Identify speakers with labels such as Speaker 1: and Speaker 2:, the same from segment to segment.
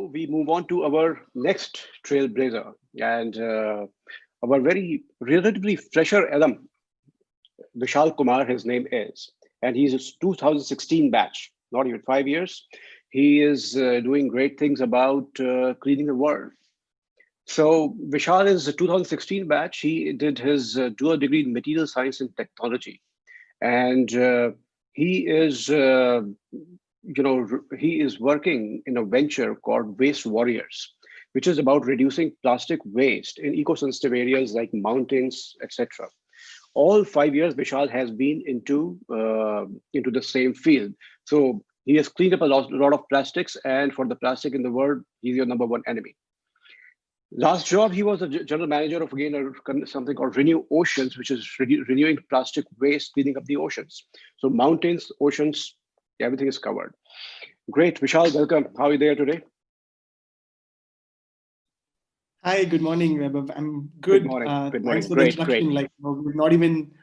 Speaker 1: now we move on to our next trailblazer and our very relatively fresher alum, Vishal Kumar, his name is, and he's a 2016 batch, not even 5 years. He is doing great things about cleaning the world. So Vishal is a 2016 batch. He did his dual degree in material science and technology, and he is, he is working in a venture called Waste Warriors, which is about reducing plastic waste in eco-sensitive areas like mountains, etc. All 5 years, Vishal has been into the same field. So he has cleaned up a lot of plastics, and for the plastic in the world, he's your number one enemy. Last job, he was the general manager of again something called Renew Oceans, which is renewing plastic waste, cleaning up the oceans. So mountains, oceans, everything is covered. Great, Vishal, welcome. How are you there today?
Speaker 2: Hi, good morning, Vaibhav. I'm
Speaker 1: Good
Speaker 2: good.
Speaker 1: morning. Good morning.
Speaker 2: Thanks for
Speaker 1: Great,
Speaker 2: the introduction.
Speaker 1: great.
Speaker 2: We've not even,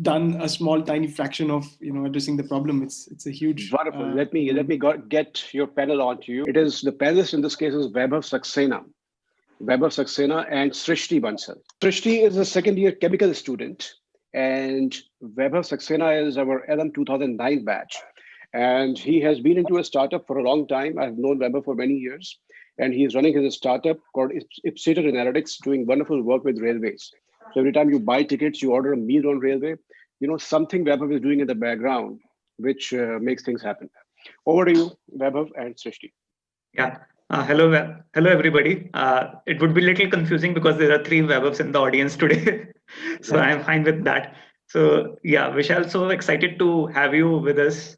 Speaker 2: done a small, tiny fraction of, addressing the problem. It's a huge.
Speaker 1: Wonderful. Let me get your panel on to you. It is the panelist in this case is Vaibhav Saxena. Vaibhav Saxena and Srishti Bansal. Srishti is a second year chemical student, and Vaibhav Saxena is our LM 2009 batch. And he has been into a startup for a long time. I've known Vaibhav for many years, and he's running his startup called Ipsator Analytics, doing wonderful work with railways. So every time you buy tickets, you order a meal on railway, something Vaibhav is doing in the background, which makes things happen. Over to you, Vaibhav and Srishti.
Speaker 3: Yeah. Hello, everybody. It would be a little confusing because there are three Vaibhavs in the audience today. So I'm fine with that. So yeah, Vishal, so excited to have you with us,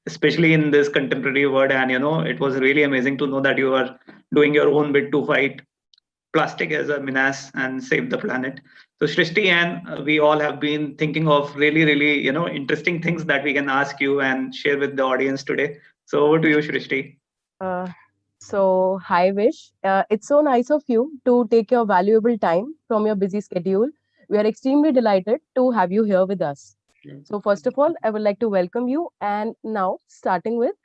Speaker 3: especially in this contemporary world. And, it was really amazing to know that you are doing your own bit to fight plastic as a menace and save the planet. So Srishti and we all have been thinking of really, really, interesting things that we can ask you and share with the audience today. So over to you, Srishti.
Speaker 4: Uh, so, hi Vish. It's so nice of you to take your valuable time from your busy schedule. We are extremely delighted to have you here with us. So, first of all, I would like to welcome you. And now, starting with,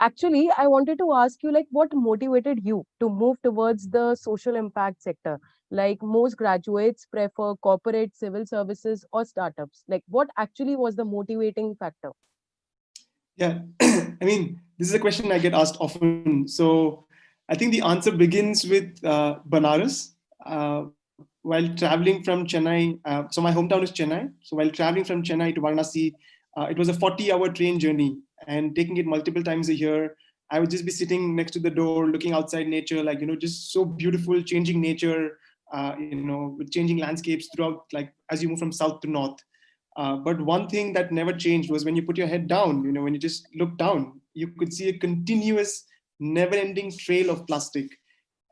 Speaker 4: actually, I wanted to ask you, what motivated you to move towards the social impact sector? Like, most graduates prefer corporate, civil services, or startups. Like, what actually was the motivating factor?
Speaker 2: Yeah, I mean, this is a question I get asked often. So I think the answer begins with Banaras. While traveling from Chennai, so my hometown is Chennai. So while traveling from Chennai to Varanasi, it was a 40-hour train journey, and taking it multiple times a year. I would just be sitting next to the door, looking outside nature, just so beautiful, changing nature, with changing landscapes throughout, like as you move from south to north. But one thing that never changed was when you put your head down, when you just look down, you could see a continuous, never-ending trail of plastic.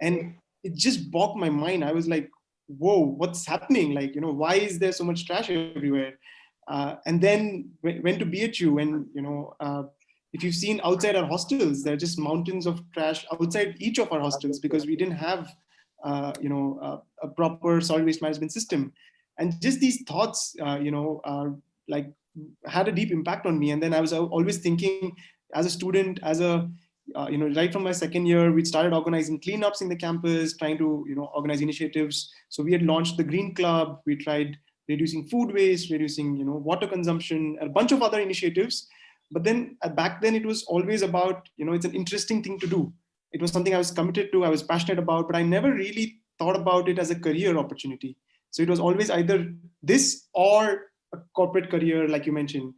Speaker 2: And it just bogged my mind. I was like, whoa, what's happening? Why is there so much trash everywhere? And then went to BHU, and, if you've seen outside our hostels, there are just mountains of trash outside each of our hostels because we didn't have, a proper solid waste management system. And just these thoughts, had a deep impact on me. And then I was always thinking, as a student, right from my second year, we started organizing cleanups in the campus, trying to, organize initiatives. So we had launched the Green Club. We tried reducing food waste, reducing, water consumption, a bunch of other initiatives. But then back then, it was always about, it's an interesting thing to do. It was something I was committed to, I was passionate about, but I never really thought about it as a career opportunity. So it was always either this or a corporate career, like you mentioned.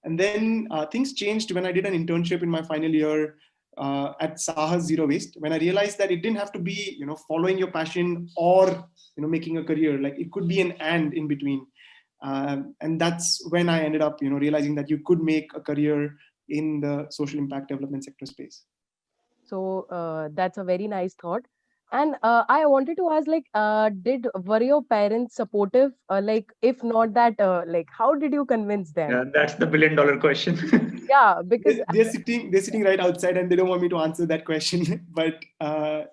Speaker 2: And then things changed when I did an internship in my final year at Sahas Zero Waste, when I realized that it didn't have to be, following your passion or, making a career. Like it could be an and in between. And that's when I ended up, realizing that you could make a career in the social impact development sector space.
Speaker 4: So that's a very nice thought. And I wanted to ask, were your parents supportive? If not that, how did you convince them?
Speaker 3: Yeah, that's the $1 billion question.
Speaker 4: Yeah, because
Speaker 2: they're sitting right outside, and they don't want me to answer that question. But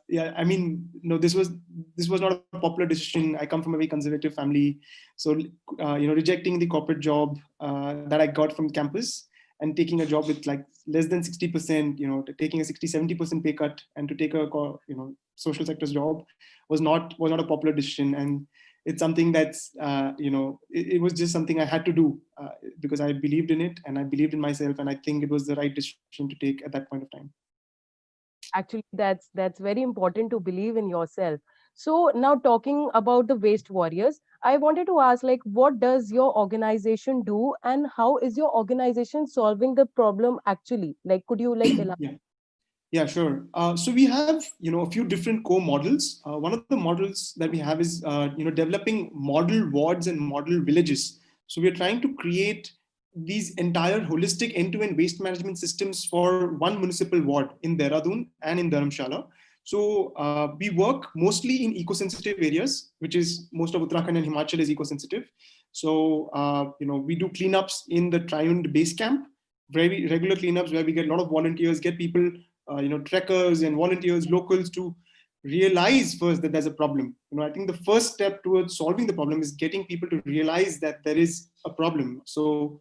Speaker 2: yeah, I mean, no, this was not a popular decision. I come from a very conservative family, so rejecting the corporate job that I got from campus, and taking a job with like less than 60%, taking a 60-70% pay cut and to take a social sector's job was not a popular decision. And it's something that's it was just something I had to do because I believed in it and I believed in myself, and I think it was the right decision to take at that point of time.
Speaker 4: Actually, that's very important to believe in yourself. So now talking about the waste warriors, I wanted to ask, like, what does your organization do and how is your organization solving the problem actually? Like, could you like elaborate?
Speaker 2: Yeah, sure. So we have, a few different core models. One of the models that we have is, developing model wards and model villages. So we're trying to create these entire holistic end-to-end waste management systems for one municipal ward in Dehradun and in Dharamshala. So we work mostly in eco-sensitive areas, which is most of Uttarakhand and Himachal is eco-sensitive. So, we do cleanups in the Triund base camp, very regular cleanups where we get a lot of volunteers, get people, trekkers and volunteers, locals to realize first that there's a problem. I think the first step towards solving the problem is getting people to realize that there is a problem. So,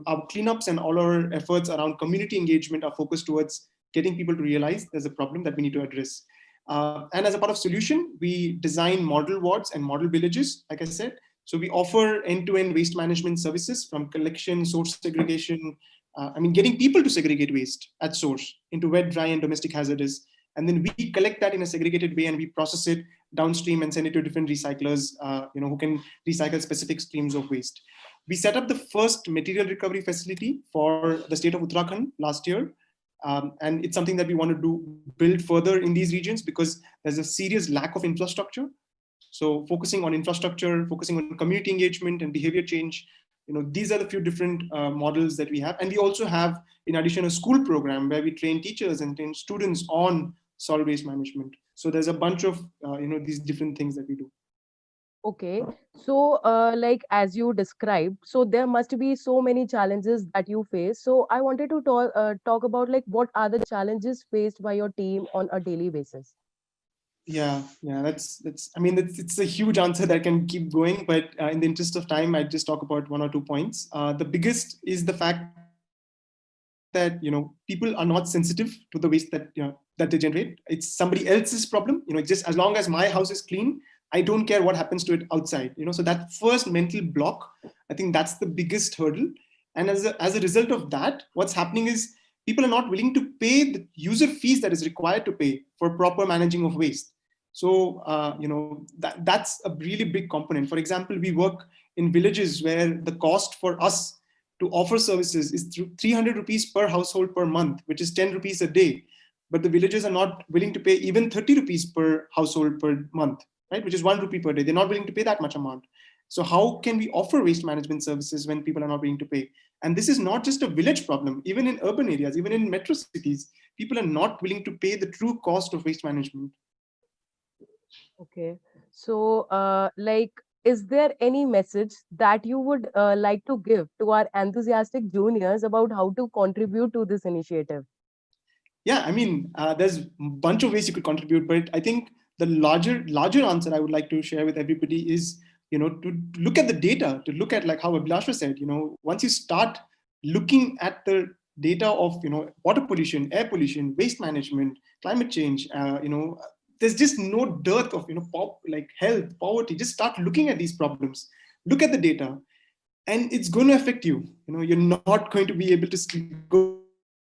Speaker 2: our cleanups and all our efforts around community engagement are focused towards getting people to realize there's a problem that we need to address. And as a part of solution, we design model wards and model villages, like I said. So we offer end-to-end waste management services from collection, source segregation, getting people to segregate waste at source into wet, dry, and domestic hazardous. And then we collect that in a segregated way and we process it downstream and send it to different recyclers, who can recycle specific streams of waste. We set up the first material recovery facility for the state of Uttarakhand last year. And it's something that we want to build further in these regions because there's a serious lack of infrastructure. So focusing on infrastructure, focusing on community engagement and behavior change, these are the few different models that we have. And we also have, in addition, a school program where we train teachers and train students on solid waste management. So there's a bunch of, these different things that we do.
Speaker 4: Okay, so like as you described, so there must be so many challenges that you face. So I wanted to talk about like what are the challenges faced by your team on a daily basis?
Speaker 2: Yeah, that's it's a huge answer that can keep going, but in the interest of time, I just talk about one or 2 points. The biggest is the fact that people are not sensitive to the waste that that they generate. It's somebody else's problem. Just as long as my house is clean, I don't care what happens to it outside. So that first mental block, I think that's the biggest hurdle. And as a result of that, what's happening is people are not willing to pay the user fees that is required to pay for proper managing of waste. So, that's a really big component. For example, we work in villages where the cost for us to offer services is 300 rupees per household per month, which is 10 rupees a day. But the villagers are not willing to pay even 30 rupees per household per month, right? Which is 1 rupee per day. They're not willing to pay that much amount. So how can we offer waste management services when people are not willing to pay? And this is not just a village problem. Even in urban areas, even in metro cities, people are not willing to pay the true cost of waste management.
Speaker 4: Okay, so is there any message that you would like to give to our enthusiastic juniors about how to contribute to this initiative?
Speaker 2: Yeah, there's a bunch of ways you could contribute, but I think the larger answer I would like to share with everybody is, to look at the data, to look at like how Abhilasha said, once you start looking at the data of, water pollution, air pollution, waste management, climate change, there's just no dearth of, like health, poverty. Just start looking at these problems, look at the data, and it's going to affect you. You're not going to be able to go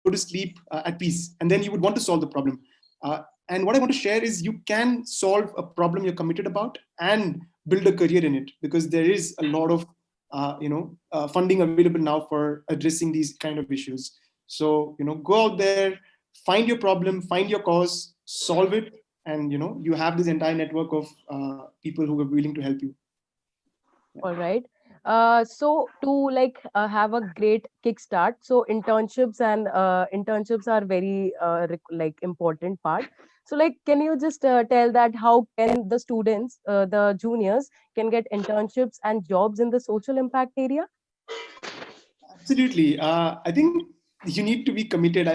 Speaker 2: to sleep at peace, and then you would want to solve the problem. And what I want to share is you can solve a problem you're committed about and build a career in it, because there is a lot of funding available now for addressing these kind of issues. So go out there, find your problem, find your cause, solve it, and you have this entire network of people who are willing to help you.
Speaker 4: All right. So to have a great kickstart, so internships are very important part. So can you just tell that how can the students, the juniors, can get internships and jobs in the social impact area?
Speaker 2: Absolutely. I think you need to be committed.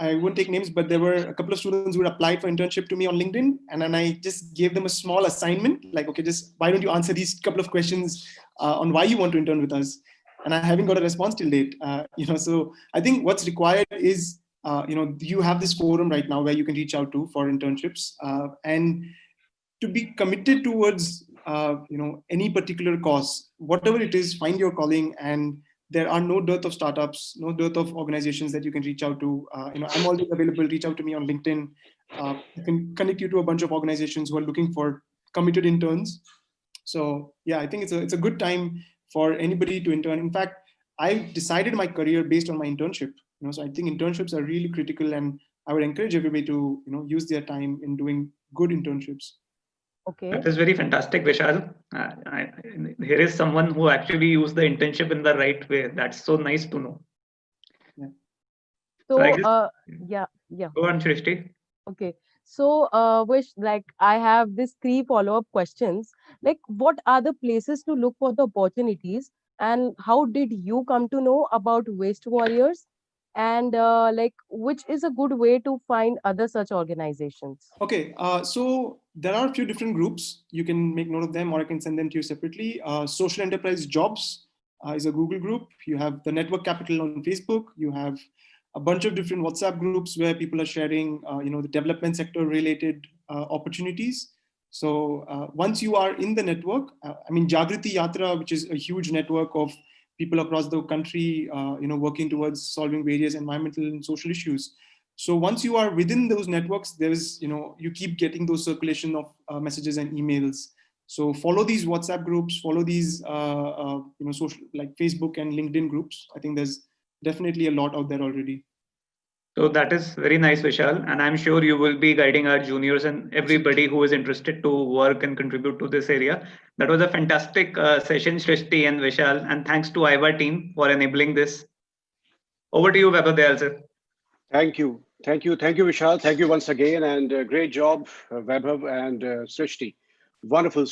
Speaker 2: I won't take names, but there were a couple of students who had applied for internship to me on LinkedIn. And then I just gave them a small assignment, like, okay, just why don't you answer these couple of questions on why you want to intern with us? and I haven't got a response till date. So I think what's required is, you have this forum right now where you can reach out to for internships, and to be committed towards, any particular cause, whatever it is, find your calling. And there are no dearth of startups, no dearth of organizations that you can reach out to. I'm always available. Reach out to me on LinkedIn. I can connect you to a bunch of organizations who are looking for committed interns. So yeah, I think it's a good time for anybody to intern. In fact, I decided my career based on my internship. So I think internships are really critical, and I would encourage everybody to use their time in doing good internships.
Speaker 4: Okay.
Speaker 3: That is very fantastic, Vishal. Here is someone who actually used the internship in the right way. That's so nice to know.
Speaker 2: Yeah.
Speaker 4: So,
Speaker 3: I guess,
Speaker 4: yeah.
Speaker 3: go on, Shrishti.
Speaker 4: Okay. So, Vish, like I have these 3 follow-up questions. Like, what are the places to look for the opportunities, and how did you come to know about Waste Warriors? And like, which is a good way to find other such organizations?
Speaker 2: Okay, so there are a few different groups. You can make note of them, or I can send them to you separately. Social Enterprise Jobs is a Google group. You have the Network Capital on Facebook. You have a bunch of different WhatsApp groups where people are sharing, the development sector related opportunities. So once you are in the network, Jagriti Yatra, which is a huge network of people across the country, working towards solving various environmental and social issues. So once you are within those networks, there's, you keep getting those circulation of messages and emails. So follow these WhatsApp groups, follow these, social, like Facebook and LinkedIn groups. I think there's definitely a lot out there already.
Speaker 3: So that is very nice, Vishal. And I'm sure you will be guiding our juniors and everybody who is interested to work and contribute to this area. That was a fantastic session, Shrishti and Vishal. And thanks to IVA team for enabling this. Over to you, Vaibhav Dayal sir.
Speaker 1: Thank you, Vishal. Thank you once again, and great job, Vaibhav and Srishti. Wonderful